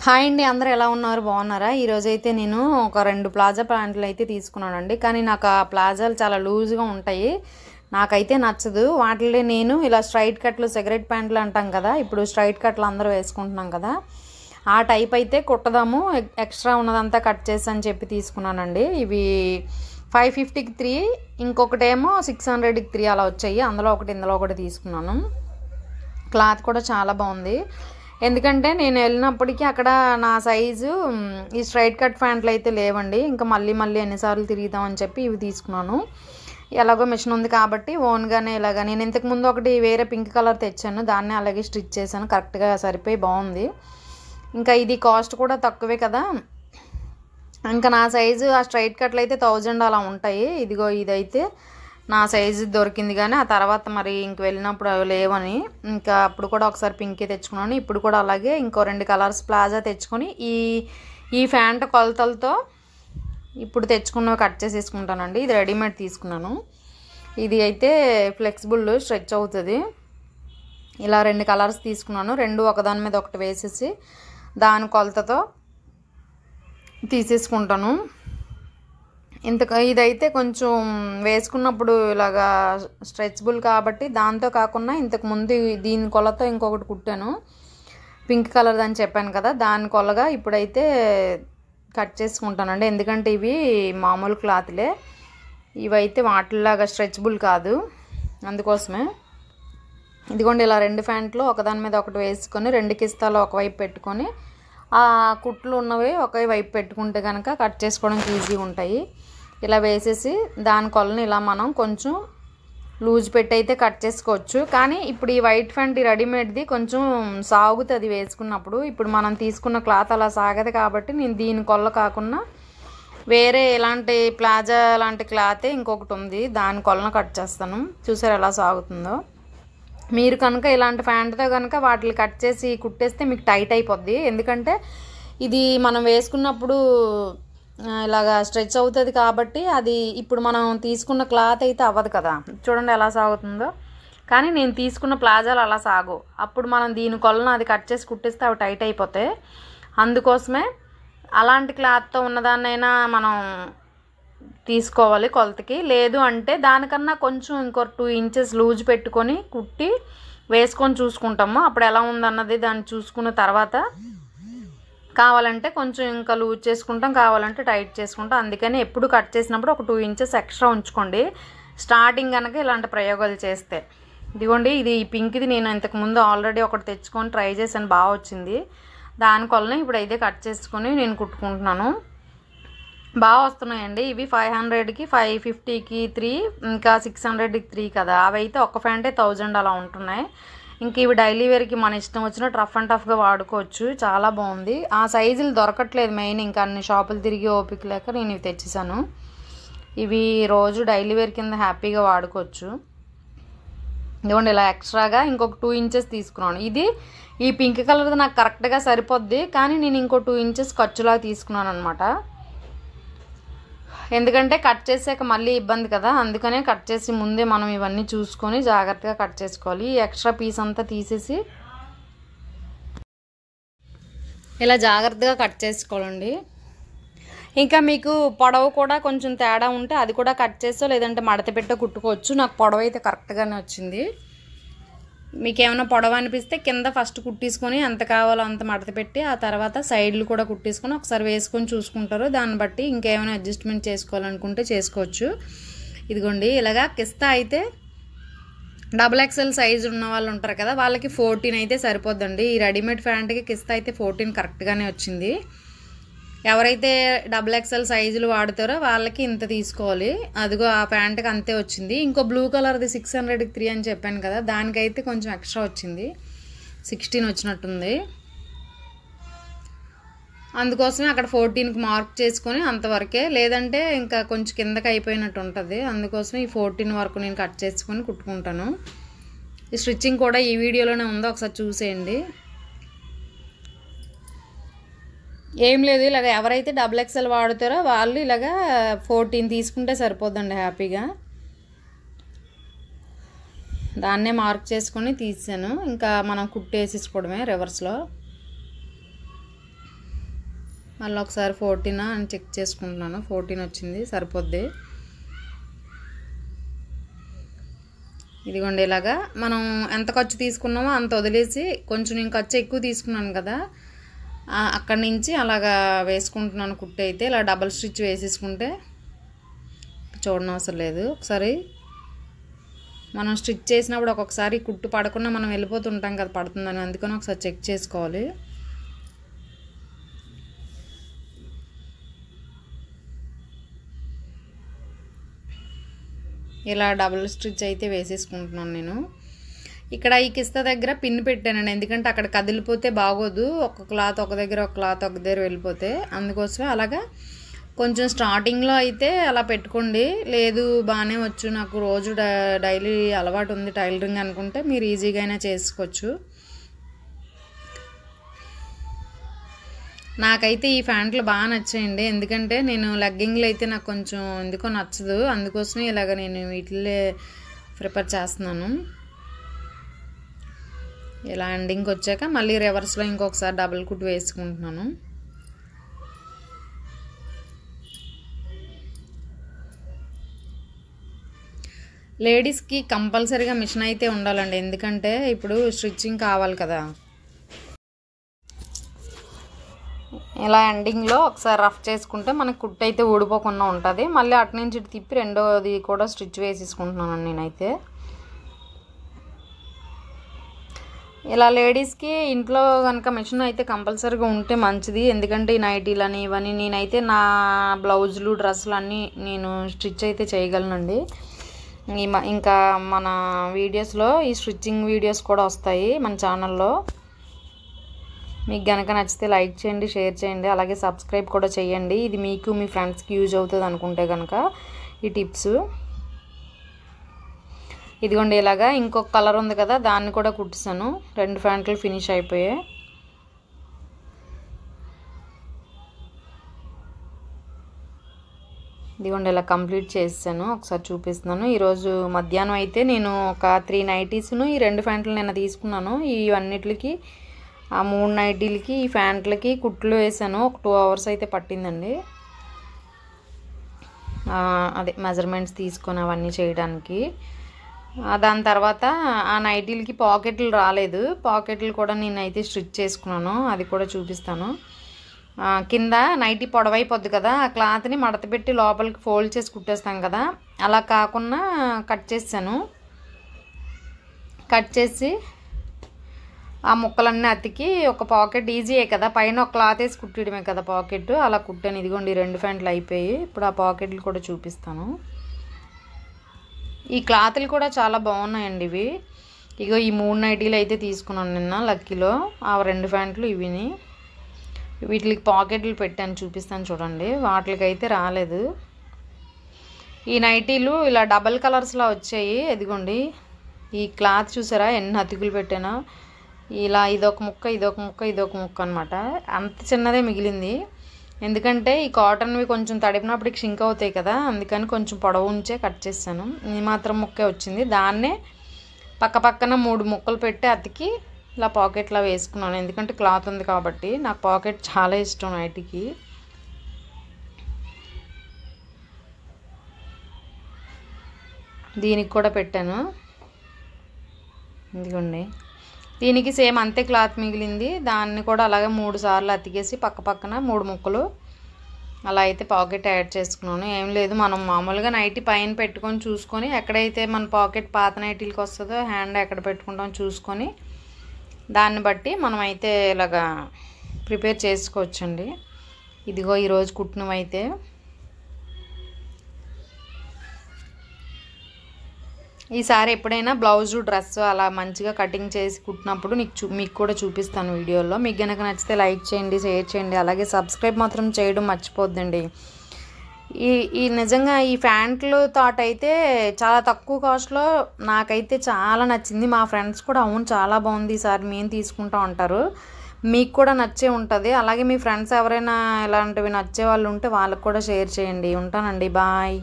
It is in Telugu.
హాయ్ అండి, అందరూ ఎలా ఉన్నారు? బాగున్నారా? ఈరోజైతే నేను ఒక 2 ప్లాజా ప్యాంట్లు అయితే తీసుకున్నానండి. కానీ నాకు ఆ ప్లాజాలు చాలా లూజ్గా ఉంటాయి, నాకైతే నచ్చదు. వాటిలో నేను ఇలా స్ట్రైట్ కట్లు, సిగరెట్ ప్యాంట్లు అంటాం కదా, ఇప్పుడు స్ట్రైట్ కట్లు అందరూ వేసుకుంటున్నాం కదా, ఆ టైప్ అయితే కుట్టదాము, ఎక్స్ట్రా ఉన్నదంతా కట్ చేసి అని చెప్పి తీసుకున్నానండి. ఇవి 550కి 3, ఇంకొకటేమో 600కి 3 అలా వచ్చాయి. అందులో ఒకటి, ఇందులో ఒకటి తీసుకున్నాను. క్లాత్ కూడా చాలా బాగుంది. ఎందుకంటే నేను వెళ్ళినప్పటికీ అక్కడ నా సైజు ఈ స్ట్రైట్ కట్ ప్యాంట్లు అయితే లేవండి. ఇంకా మళ్ళీ ఎన్నిసార్లు తిరుగుతామని చెప్పి ఇవి తీసుకున్నాను. ఎలాగో మిషన్ ఉంది కాబట్టి ఓన్గానే ఇలాగా, నేను ఇంతకుముందు ఒకటి వేరే పింక్ కలర్ తెచ్చాను, దాన్నే అలాగే స్టిచ్ చేశాను, కరెక్ట్గా సరిపోయి బాగుంది. ఇంకా ఇది కాస్ట్ కూడా తక్కువే కదా. ఇంకా నా సైజు ఆ స్ట్రైట్ కట్లు అయితే 1000 అలా ఉంటాయి. ఇదిగో ఇదైతే నా సైజు దొరికింది. కానీ ఆ తర్వాత మరి ఇంక వెళ్ళినప్పుడు అవి లేవని ఇంకా అప్పుడు కూడా ఒకసారి పింకే తెచ్చుకున్నాను. ఇప్పుడు కూడా అలాగే ఇంకో 2 కలర్స్ ప్లాజా తెచ్చుకొని ఈ ఫ్యాంట్ కొలతలతో ఇప్పుడు తెచ్చుకున్నవి కట్ చేసేసుకుంటానండి. ఇది రెడీమేడ్ తీసుకున్నాను. ఇది అయితే ఫ్లెక్సిబుల్, స్ట్రెచ్ అవుతుంది. ఇలా 2 కలర్స్ తీసుకున్నాను. 2 ఒకదాని మీద ఒకటి వేసేసి దాని కొలతతో తీసేసుకుంటాను. ఇదైతే కొంచెం వేసుకున్నప్పుడు ఇలాగా స్ట్రెచబుల్ కాబట్టి, దాంతో కాకుండా ఇంతకుముందు దీని కొలతో ఇంకొకటి కుట్టాను, పింక్ కలర్ అని చెప్పాను కదా, దాని కొలగా ఇప్పుడైతే కట్ చేసుకుంటానండి. ఎందుకంటే ఇవి మామూలు క్లాత్లే, ఇవైతే వాటిలాగా స్ట్రెచబుల్ కాదు, అందుకోసమే. ఇదిగోండి ఇలా 2 ప్యాంట్లు ఒకదాని మీద ఒకటి వేసుకొని 2 కిస్తాలు ఒకవైపు పెట్టుకొని ఆ కుట్లు ఉన్నవి ఒకే వైపు పెట్టుకుంటే కనుక కట్ చేసుకోవడానికి ఈజీగా ఉంటాయి. ఇలా వేసేసి దాని కొలని ఇలా మనం కొంచెం లూజ్ పెట్టి అయితే కట్ చేసుకోవచ్చు. కానీ ఇప్పుడు ఈ వైట్ ప్యాంట్ రెడీమేడ్ది కొంచెం సాగుతుంది వేసుకున్నప్పుడు. ఇప్పుడు మనం తీసుకున్న క్లాత్ అలా సాగదు కాబట్టి నేను దీని కొల్ల కాకుండా వేరే ఇలాంటి ప్లాజా లాంటి క్లాతే ఇంకొకటి ఉంది, దాని కొలను కట్ చేస్తాను. చూసారు ఎలా సాగుతుందో. మీరు కనుక ఇలాంటి ప్యాంట్తో కనుక వాటిని కట్ చేసి కుట్టేస్తే మీకు టైట్ అయిపోద్ది. ఎందుకంటే ఇది మనం వేసుకున్నప్పుడు ఇలాగా స్ట్రెచ్ అవుతుంది కాబట్టి అది ఇప్పుడు మనం తీసుకున్న క్లాత్ అయితే అవ్వదు కదా. చూడండి ఎలా సాగుతుందో. కానీ నేను తీసుకున్న ప్లాజాలు అలా సాగు, అప్పుడు మనం దీని కొలను అది కట్ చేసి కుట్టేస్తే అవి టైట్ అయిపోతాయి. అందుకోసమే అలాంటి క్లాత్తో ఉన్నదాన్నైనా మనం తీసుకోవాలి కొలతకి. లేదు అంటే దానికన్నా కొంచెం ఇంకో 2 ఇంచెస్ లూజ్ పెట్టుకొని కుట్టి వేసుకొని చూసుకుంటాము. అప్పుడు ఎలా ఉందన్నది దాన్ని చూసుకున్న తర్వాత కావాలంటే కొంచెం ఇంకా లూజ్ చేసుకుంటాం, కావాలంటే టైట్ చేసుకుంటాం. అందుకని ఎప్పుడు కట్ చేసినప్పుడు ఒక 2 ఇంచెస్ ఎక్స్ట్రా ఉంచుకోండి స్టార్టింగ్ కనుక ఇలాంటి ప్రయోగాలు చేస్తే. ఇదిగోండి ఇది ఈ పింక్ది నేను ఇంతకుముందు ఆల్రెడీ ఒకటి తెచ్చుకొని ట్రై చేశాను, బాగా వచ్చింది. దాని కొలనే ఇప్పుడు అయితే కట్ చేసుకొని నేను కుట్టుకుంటున్నాను. బాగా వస్తున్నాయండి ఇవి. 500కి 550కి 3, ఇంకా 600కి 3 కదా. అవి అయితే ఒక్క ప్యాంటే 1000 అలా ఉంటున్నాయి. ఇంక ఇవి డైలీ వేర్కి మన ఇష్టం వచ్చినట్టు రఫ్ అండ్ టఫ్గా వాడుకోవచ్చు. చాలా బాగుంది. ఆ సైజులు దొరకట్లేదు మెయిన్, ఇంకా అన్ని షాపులు తిరిగి ఓపిక లేక నేను ఇవి తెచ్చేసాను. ఇవి రోజు డైలీ వేర్ కింద హ్యాపీగా వాడుకోవచ్చు. ఇదిగోండి ఇలా ఎక్స్ట్రాగా ఇంకొక 2 ఇంచెస్ తీసుకున్నాను. ఇది ఈ పింక్ కలర్ది నాకు కరెక్ట్గా సరిపోద్ది, కానీ నేను ఇంకో 2 ఇంచెస్ ఖర్చులాగా తీసుకున్నాను అనమాట. ఎందుకంటే కట్ చేసాక మళ్ళీ ఇబ్బంది కదా, అందుకనే కట్ చేసి ముందే మనం ఇవన్నీ చూసుకొని జాగ్రత్తగా కట్ చేసుకోవాలి. ఈ ఎక్స్ట్రా పీస్ అంతా తీసేసి ఇలా జాగ్రత్తగా కట్ చేసుకోవాలండి. ఇంకా మీకు పొడవు కూడా కొంచెం తేడా ఉంటే అది కూడా కట్ చేసో లేదంటే మడత పెట్టో కుట్టుకోవచ్చు. నాకు పొడవు అయితే కరెక్ట్గానే వచ్చింది. మీకు ఏమైనా పొడవు అనిపిస్తే కింద ఫస్ట్ కుట్టేసుకొని ఎంత కావాలో అంత మడత పెట్టి ఆ తర్వాత సైడ్లు కూడా కుట్టేసుకొని ఒకసారి వేసుకొని చూసుకుంటారు. దాన్ని బట్టి ఇంకేమైనా అడ్జస్ట్మెంట్ చేసుకోవాలనుకుంటే చేసుకోవచ్చు. ఇదిగోండి ఇలాగా కిస్తా అయితే XXL సైజు ఉన్న వాళ్ళు ఉంటారు కదా, వాళ్ళకి 14 అయితే సరిపోద్దండి. ఈ రెడీమేడ్ ప్యాంట్కి కిస్తా అయితే 14 కరెక్ట్గానే వచ్చింది. ఎవరైతే XXL సైజులు వాడుతారో వాళ్ళకి ఇంత తీసుకోవాలి. అదిగో ఆ ప్యాంట్కి అంతే వచ్చింది. ఇంకో బ్లూ కలర్ది 600కి 3 అని చెప్పాను కదా, దానికైతే కొంచెం ఎక్స్ట్రా వచ్చింది, 16 వచ్చినట్టుంది. అందుకోసమే అక్కడ 14కి మార్క్ చేసుకొని అంతవరకే, లేదంటే ఇంకా కొంచెం కిందకి అయిపోయినట్టు ఉంటుంది. అందుకోసమే ఈ 14 వరకు నేను కట్ చేసుకొని కుట్టుకుంటాను. ఈ స్టిచ్చింగ్ కూడా ఈ వీడియోలోనే ఉందో, ఒకసారి చూసేయండి. ఏం లేదు, ఇలాగ ఎవరైతే XXL వాడుతారో వాళ్ళు ఇలాగా 14 తీసుకుంటే సరిపోద్దండి హ్యాపీగా. దాన్నే మార్క్ చేసుకొని తీసాను. ఇంకా మనం కుట్టేసేసుకోవడమే రివర్స్లో. మళ్ళీ ఒకసారి 14 అని చెక్ చేసుకుంటున్నాను. 14 వచ్చింది, సరిపోద్ది. ఇదిగోండి ఇలాగా మనం ఎంత ఖర్చు తీసుకున్నామో అంత వదిలేసి కొంచెం నేను ఖర్చు ఎక్కువ తీసుకున్నాను కదా, అక్కడి నుంచి అలాగా వేసుకుంటున్నాను కుట్టు. అయితే ఇలా డబల్ స్టిచ్ వేసేసుకుంటే చూడనవసరం లేదు. ఒకసారి మనం స్టిచ్ చేసినప్పుడు ఒక్కొక్కసారి కుట్టు పడకుండా మనం వెళ్ళిపోతుంటాం కదా పడుతుందని, అందుకని ఒకసారి చెక్ చేసుకోవాలి. ఇలా డబుల్ స్టిచ్ అయితే వేసేసుకుంటున్నాను నేను. ఇక్కడ ఈ కిస్తా దగ్గర పిన్ పెట్టానండి, ఎందుకంటే అక్కడ కదిలిపోతే బాగోదు. ఒక క్లాత్ ఒక దగ్గర ఒక క్లాత్ ఒక దగ్గర వెళ్ళిపోతే, అందుకోసమే అలాగా కొంచెం స్టార్టింగ్లో అయితే అలా పెట్టుకోండి. లేదు బాగానే వచ్చు, నాకు రోజు డైలీ అలవాటు ఉంది టైలరింగ్ అనుకుంటే మీరు ఈజీగా అయినా చేసుకోవచ్చు. నాకైతే ఈ ప్యాంట్లు బాగా నచ్చాయండి, ఎందుకంటే నేను లెగ్గింగ్లు అయితే నాకు కొంచెం ఎందుకో నచ్చదు, అందుకోసమే ఇలాగ నేను వీటిల్లే ప్రిపేర్ చేస్తున్నాను. ఇలా ఎండింగ్కి వచ్చాక మళ్ళీ రివర్స్లో ఇంకొకసారి డబుల్ కుట్ వేసుకుంటున్నాను. లేడీస్కి కంపల్సరీగా మిషన్ అయితే ఉండాలండి, ఎందుకంటే ఇప్పుడు స్టిచ్చింగ్ కావాలి కదా. ఇలా ఎండింగ్లో ఒకసారి రఫ్ చేసుకుంటే మనకు కుట్టు అయితే ఊడిపోకుండా ఉంటుంది. మళ్ళీ అటు నుంచి ఇటు తిప్పి రెండోది కూడా స్టిచ్ వేసేసుకుంటున్నాను నేనైతే. ఇలా లేడీస్కి ఇంట్లో కనుక మిషన్ అయితే కంపల్సరీగా ఉంటే మంచిది, ఎందుకంటే ఈ నైటీలని ఇవన్నీ నేనైతే నా బ్లౌజులు డ్రెస్సులు అన్నీ నేను స్టిచ్ అయితే చేయగలనండి. ఇంకా మన వీడియోస్లో ఈ స్టిచ్చింగ్ వీడియోస్ కూడా వస్తాయి మన ఛానల్లో. మీకు కనుక నచ్చితే లైక్ చేయండి, షేర్ చేయండి, అలాగే సబ్స్క్రైబ్ కూడా చేయండి. ఇది మీకు మీ ఫ్రెండ్స్కి యూజ్ అవుతుంది అనుకుంటే కనుక ఈ టిప్స్. ఇదిగోండి ఇలాగా ఇంకొక కలర్ ఉంది కదా, దాన్ని కూడా కుట్టిస్తాను. 2 ప్యాంట్లు ఫినిష్ అయిపోయాయి. ఇదిగోండి ఇలా కంప్లీట్ చేసాను, ఒకసారి చూపిస్తున్నాను. ఈరోజు మధ్యాహ్నం అయితే నేను ఒక 3 నైటీస్ను ఈ 2 ప్యాంట్లు నిన్న తీసుకున్నాను. ఇవన్నిటికి ఆ 3 నైటీలకి ఈ ప్యాంట్లకి కుట్లు వేసాను. ఒక 2 అవర్స్ అయితే పట్టిందండి, అదే మెజర్మెంట్స్ తీసుకొని అవన్నీ చేయడానికి. దాని తర్వాత ఆ నైటీలకి పాకెట్లు రాలేదు, పాకెట్లు కూడా నేనైతే స్టిచ్ చేసుకున్నాను, అది కూడా చూపిస్తాను. కింద నైటీ పొడవైపోద్ది కదా, ఆ క్లాత్ని మడత పెట్టి లోపలికి ఫోల్డ్ చేసి కుట్టేస్తాం కదా, అలా కాకుండా కట్ చేసాను. కట్ చేసి ఆ ముక్కలన్నీ అతికి ఒక పాకెట్ ఈజీయే కదా, పైన ఒక క్లాత్ వేసి కుట్టడమే కదా పాకెట్, అలా కుట్టాను. ఇదిగోండి 2 ప్యాంట్లు అయిపోయి. ఇప్పుడు ఆ పాకెట్లు కూడా చూపిస్తాను. ఈ క్లాత్లు కూడా చాలా బాగున్నాయండి ఇవి. ఇగో ఈ 3 నైటీలు అయితే తీసుకున్నాను నిన్న లక్కీలో, ఆ 2 ప్యాంట్లు ఇవిని. వీటికి పాకెట్లు పెట్టాను, చూపిస్తాను చూడండి. వాటికైతే రాలేదు. ఈ నైటీలు ఇలా డబల్ కలర్స్లో వచ్చాయి. ఇదిగోండి ఈ క్లాత్ చూసారా ఎన్ని అతుకులు పెట్టానో. ఇలా ఇదొక ముక్క ఇదొక ముక్క ఇదొక ముక్క అనమాట, అంత చిన్నదే మిగిలింది. ఎందుకంటే ఈ కాటన్వి కొంచెం తడిపినప్పటికి షింక్ అవుతాయి కదా, అందుకని కొంచెం పొడవు ఉంచే కట్ చేశాను. ఈ మాత్రం ముక్కే వచ్చింది, దాన్నే పక్క పక్కన 3 ముక్కలు పెట్టి అతికి ఇలా పాకెట్లో వేసుకున్నాను. ఎందుకంటే క్లాత్ ఉంది కాబట్టి, నాకు పాకెట్ చాలా ఇష్టం నైటీకి. దీనికి కూడా పెట్టాను. ఇదిగోండి దీనికి సేమ్ అంతే క్లాత్ మిగిలింది, దాన్ని కూడా అలాగే 3 సార్లు అతికేసి పక్క పక్కన 3 ముక్కలు అలా అయితే పాకెట్ యాడ్ చేసుకున్నాను. ఏం లేదు, మనం మామూలుగా నైటీ పైన పెట్టుకొని చూసుకొని ఎక్కడైతే మన పాకెట్ పాత నైటీలకు వస్తుందో హ్యాండ్ ఎక్కడ పెట్టుకుంటాం చూసుకొని దాన్ని బట్టి మనం అయితే ఇలాగా ప్రిపేర్ చేసుకోవచ్చండి. ఇదిగో ఈరోజు కుట్టినవైతే ఈసారి ఎప్పుడైనా బ్లౌజు డ్రెస్ అలా మంచిగా కటింగ్ చేసి కుట్టినప్పుడు మీకు కూడా చూపిస్తాను వీడియోలో. మీకు కనుక నచ్చితే లైక్ చేయండి, షేర్ చేయండి, అలాగే సబ్స్క్రైబ్ మాత్రం చేయడం మర్చిపోద్దండి. ఈ నిజంగా ఈ ప్యాంట్లు థాట్ అయితే చాలా తక్కువ కాస్ట్లో నాకైతే చాలా నచ్చింది. మా ఫ్రెండ్స్ కూడా అవును చాలా బాగుంది ఈసారి మేము తీసుకుంటా ఉంటారు, మీకు కూడా నచ్చే ఉంటుంది. అలాగే మీ ఫ్రెండ్స్ ఎవరైనా ఇలాంటివి నచ్చే వాళ్ళు ఉంటే వాళ్ళకి కూడా షేర్ చేయండి. ఉంటానండి, బాయ్.